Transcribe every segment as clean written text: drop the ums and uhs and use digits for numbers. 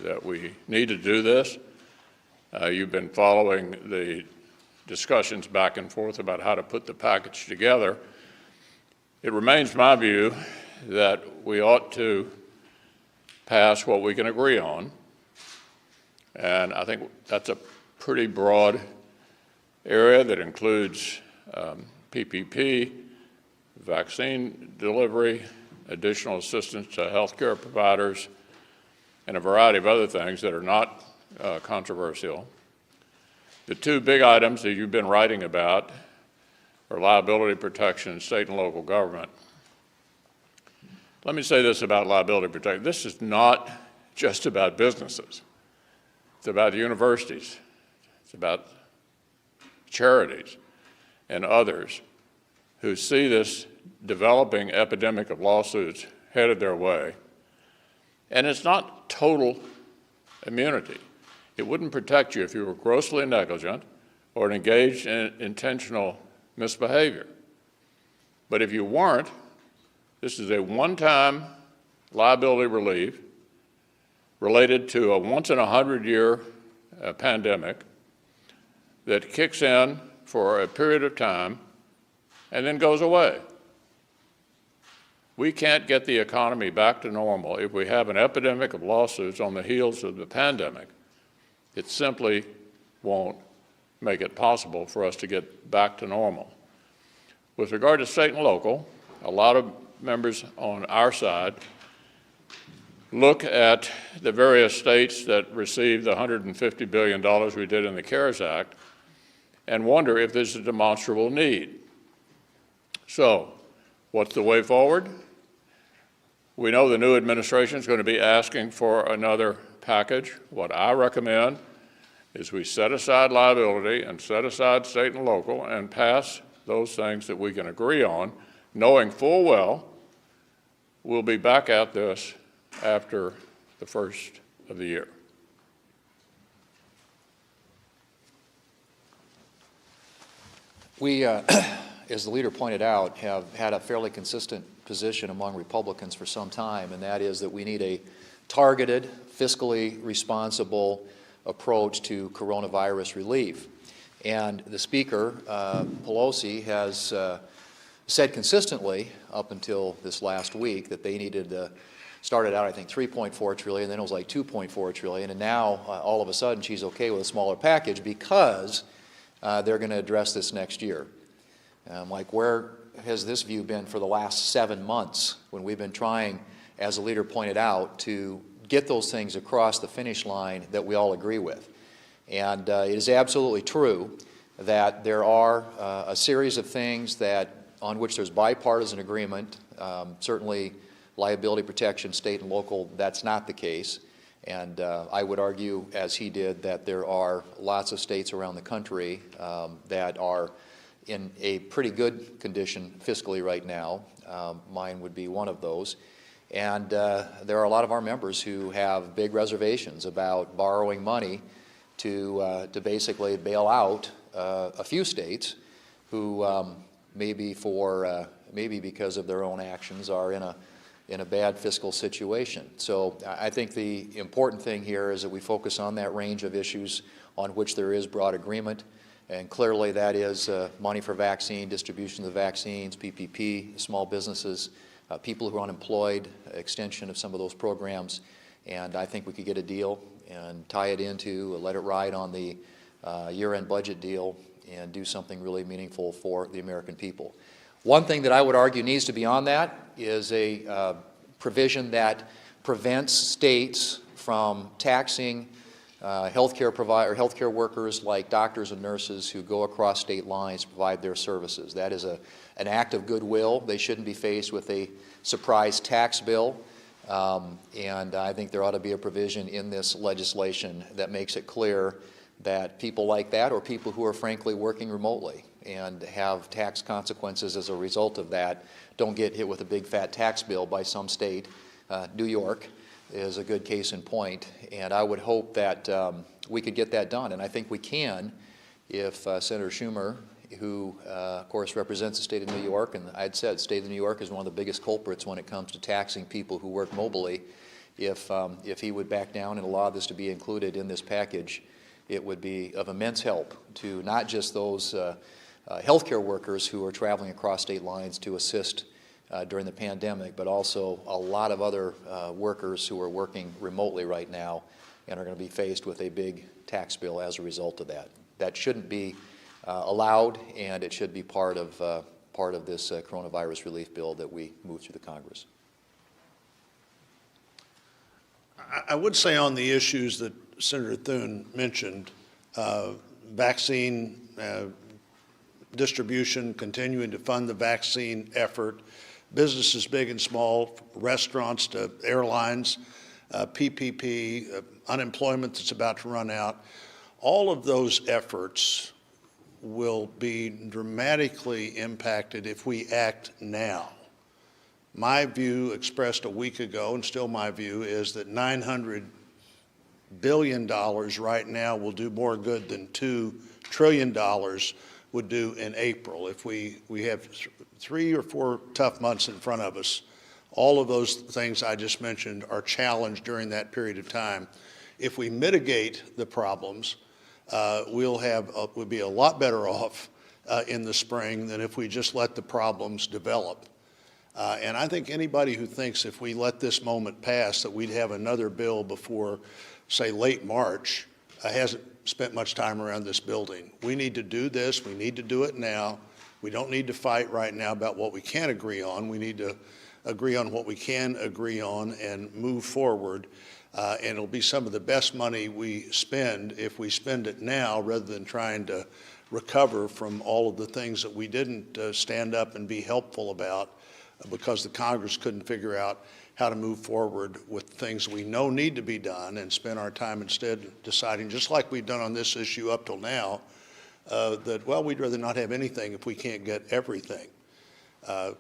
that we need to do this. You've been following the discussions back and forth about how to put the package together. It remains my view that we ought to pass what we can agree on, and I think that's a pretty broad area that includes PPP, vaccine delivery, additional assistance to healthcare providers, and a variety of other things that are not controversial. The two big items that you've been writing about are liability protection and state and local government. Let me say this about liability protection. This is not just about businesses. It's about universities. It's about charities and others who see this developing epidemic of lawsuits headed their way. And it's not total immunity. It wouldn't protect you if you were grossly negligent or engaged in intentional misbehavior. But if you weren't, this is a one-time liability relief related to a once-in-a-100-year pandemic that kicks in for a period of time and then goes away. We can't get the economy back to normal if we have an epidemic of lawsuits on the heels of the pandemic. It simply won't make it possible for us to get back to normal. With regard to state and local, a lot of members on our side look at the various states that received the $150 billion we did in the CARES Act and wonder if there's a demonstrable need. So, what's the way forward? We know the new administration is going to be asking for another package. What I recommend is we set aside liability and set aside state and local and pass those things that we can agree on, knowing full well we'll be back at this after the first of the year. We, as the leader pointed out, have had a fairly consistent position among Republicans for some time, and that is that we need a targeted, fiscally responsible approach to coronavirus relief. And the Speaker, Pelosi, has said consistently up until this last week that they needed started out, I think, $3.4 trillion, then it was like $2.4 trillion, and now all of a sudden she's okay with a smaller package because they're going to address this next year. Like, where has this view been for the last 7 months when we've been trying, as the leader pointed out, to get those things across the finish line that we all agree with? And it is absolutely true that there are a series of things on which there's bipartisan agreement. Certainly liability protection, state and local, that's not the case. And I would argue, as he did, that there are lots of states around the country that are in a pretty good condition fiscally right now. Mine would be one of those. And there are a lot of our members who have big reservations about borrowing money to basically bail out a few states who maybe because of their own actions are in a bad fiscal situation. So I think the important thing here is that we focus on that range of issues on which there is broad agreement. And clearly that is money for vaccine, distribution of the vaccines, PPP, small businesses, people who are unemployed, extension of some of those programs. And I think we could get a deal and tie it into, let it ride on the year-end budget deal and do something really meaningful for the American people. One thing that I would argue needs to be on that is a provision that prevents states from taxing healthcare workers like doctors and nurses who go across state lines to provide their services. That is an act of goodwill. They shouldn't be faced with a surprise tax bill. And I think there ought to be a provision in this legislation that makes it clear that people like that, or people who are frankly working remotely and have tax consequences as a result of that, don't get hit with a big fat tax bill by some state. New York is a good case in point, and I would hope that we could get that done, and I think we can if Senator Schumer, who of course represents the state of New York, and I'd said the state of New York is one of the biggest culprits when it comes to taxing people who work mobilely, if he would back down and allow this to be included in this package, it would be of immense help to not just those healthcare workers who are traveling across state lines to assist during the pandemic, but also a lot of other workers who are working remotely right now and are going to be faced with a big tax bill as a result of that. That shouldn't be allowed, and it should be part of this coronavirus relief bill that we move through the Congress. I would say on the issues that Senator Thune mentioned, vaccine distribution, continuing to fund the vaccine effort, businesses big and small, restaurants to airlines, PPP, unemployment that's about to run out, all of those efforts will be dramatically impacted if we act now. My view, expressed a week ago, and still my view, is that $900 billion right now will do more good than $2 trillion would do in April. If we have 3 or 4 tough months in front of us, all of those things I just mentioned are challenged during that period of time. If we mitigate the problems, we'll be a lot better off in the spring than if we just let the problems develop. And I think anybody who thinks if we let this moment pass that we'd have another bill before, say, late March, hasn't spent much time around this building. We need to do this. We need to do it now. We don't need to fight right now about what we can't agree on. We need to agree on what we can agree on and move forward. And it'll be some of the best money we spend if we spend it now rather than trying to recover from all of the things that we didn't stand up and be helpful about because the Congress couldn't figure out how to move forward with things we know need to be done and spend our time instead deciding, just like we've done on this issue up till now, that, well, we'd rather not have anything if we can't get everything.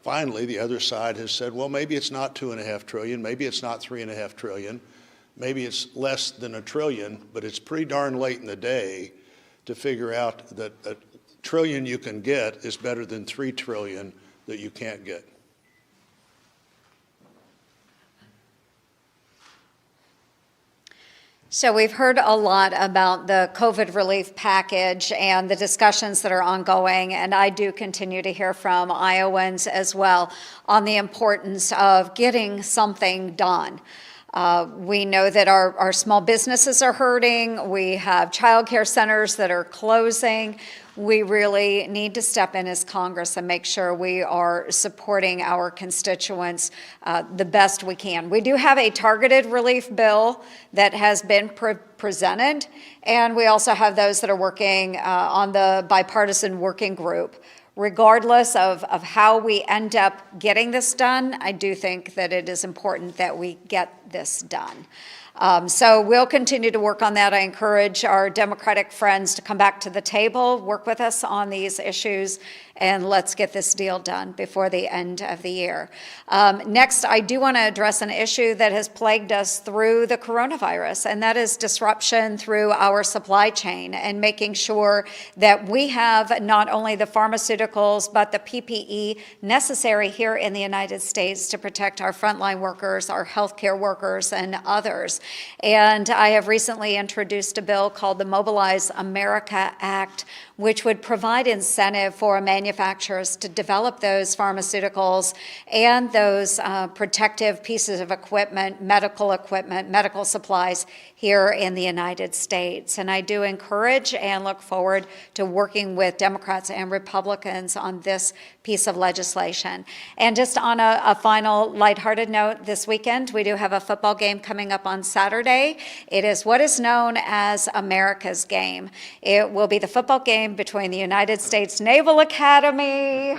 Finally, the other side has said, well, maybe it's not $2.5 trillion, maybe it's not $3.5 trillion, maybe it's less than $1 trillion, but it's pretty darn late in the day to figure out that $1 trillion you can get is better than $3 trillion that you can't get. So we've heard a lot about the COVID relief package and the discussions that are ongoing, and I do continue to hear from Iowans as well on the importance of getting something done. We know that our small businesses are hurting. We have child care centers that are closing. We really need to step in as Congress and make sure we are supporting our constituents the best we can. We do have a targeted relief bill that has been presented, and we also have those that are working on the bipartisan working group. Regardless of how we end up getting this done, I do think that it is important that we get this done. So we'll continue to work on that. I encourage our Democratic friends to come back to the table, work with us on these issues, and let's get this deal done before the end of the year. Next, I do want to address an issue that has plagued us through the coronavirus, and that is disruption through our supply chain and making sure that we have not only the pharmaceuticals, but the PPE necessary here in the United States to protect our frontline workers, our healthcare workers, and others. And I have recently introduced a bill called the Mobilize America Act, which would provide incentive for manufacturers to develop those pharmaceuticals and those protective pieces of equipment, medical supplies here in the United States. And I do encourage and look forward to working with Democrats and Republicans on this piece of legislation. And just on a final lighthearted note, this weekend we do have a football game coming up on Saturday. It is what is known as America's Game. It will be the football game between the United States Naval Academy,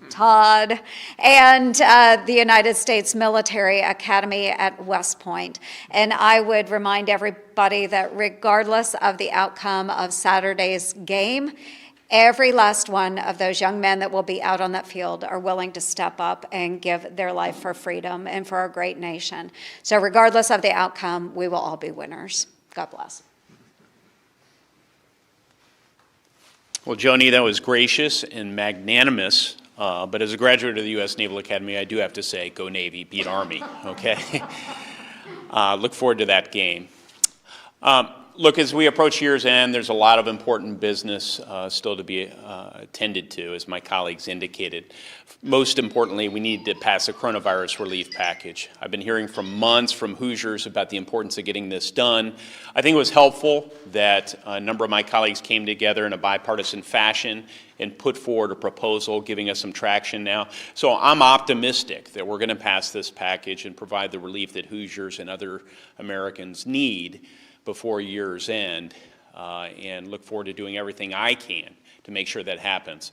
Todd, and the United States Military Academy at West Point. And I would remind everybody that regardless of the outcome of Saturday's game, every last one of those young men that will be out on that field are willing to step up and give their life for freedom and for our great nation. So regardless of the outcome, we will all be winners. God bless. Well, Joni, that was gracious and magnanimous, but as a graduate of the U.S. Naval Academy, I do have to say, go Navy, beat Army, okay? Look forward to that game. Look, as we approach year's end, there's a lot of important business still to be attended to, as my colleagues indicated. Most importantly, we need to pass a coronavirus relief package. I've been hearing for months from Hoosiers about the importance of getting this done. I think it was helpful that a number of my colleagues came together in a bipartisan fashion and put forward a proposal giving us some traction now. So I'm optimistic that we're going to pass this package and provide the relief that Hoosiers and other Americans need before year's end, and look forward to doing everything I can to make sure that happens.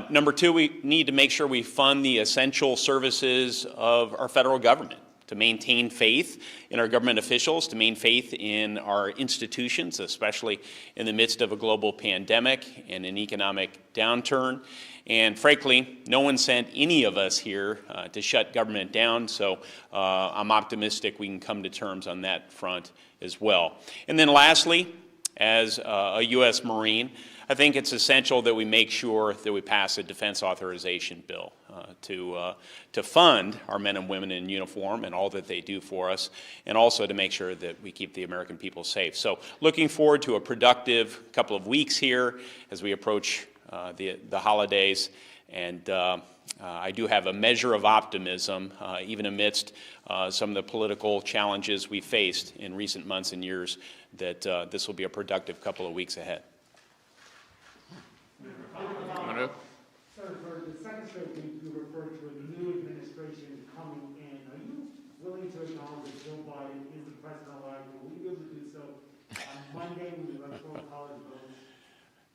Number two, we need to make sure we fund the essential services of our federal government, to maintain faith in our government officials, to maintain faith in our institutions, especially in the midst of a global pandemic and an economic downturn. And frankly, no one sent any of us here to shut government down, so I'm optimistic we can come to terms on that front as well. And then lastly, as a U.S. Marine, I think it's essential that we make sure that we pass a defense authorization bill to fund our men and women in uniform and all that they do for us, and also to make sure that we keep the American people safe. So looking forward to a productive couple of weeks here as we approach the holidays, and I do have a measure of optimism, even amidst some of the political challenges we faced in recent months and years, that this will be a productive couple of weeks ahead. Manu? Sir, for the second straight week, you referred to a new administration coming in. Are you willing to acknowledge that Joe Biden is the president-elect? Will we be able to do so on Monday when the Electoral College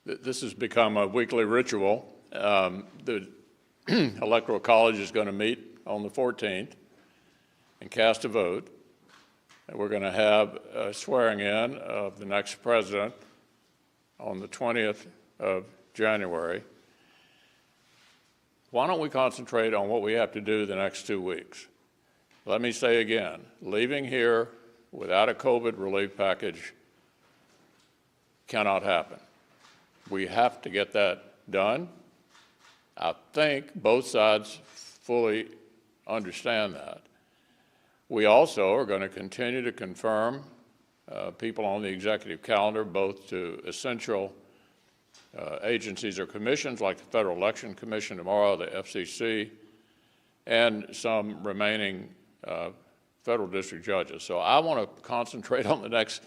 votes? This has become a weekly ritual. The Electoral College is going to meet on the 14th and cast a vote. And we're going to have a swearing in of the next president on the 20th of January. Why don't we concentrate on what we have to do the next 2 weeks? Let me say again, leaving here without a COVID relief package cannot happen. We have to get that done. I think both sides fully understand that. We also are going to continue to confirm people on the executive calendar, both to essential agencies or commissions like the Federal Election Commission tomorrow, the FCC, and some remaining federal district judges. So I want to concentrate on the next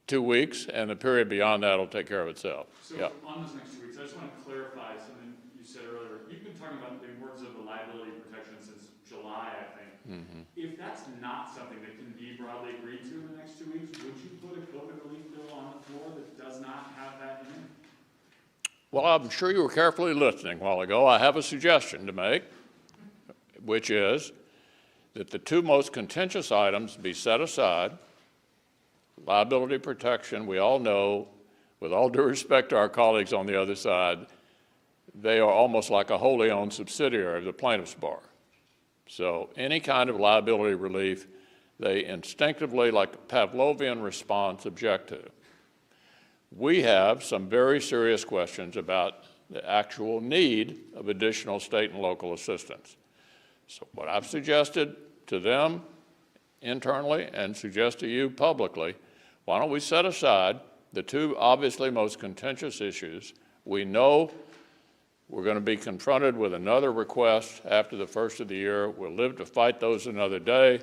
2 weeks, and the period beyond that will take care of itself. So Yeah. on those next 2 weeks, I just want to clarify something you said earlier. You've been talking about the importance of the liability protection since July, I think. If that's not something that can be broadly agreed to in the next 2 weeks, would you put a COVID relief bill on the floor that does not have that in it? Well, I'm sure you were carefully listening a while ago. I have a suggestion to make, which is that the two most contentious items be set aside. Liability protection, we all know, with all due respect to our colleagues on the other side, they are almost like a wholly owned subsidiary of the plaintiff's bar. So any kind of liability relief, they instinctively, like a Pavlovian response, object to. We have some very serious questions about the actual need of additional state and local assistance. So what I've suggested to them internally and suggest to you publicly, why don't we set aside the two obviously most contentious issues? We know we're going to be confronted with another request after the first of the year. We'll live to fight those another day.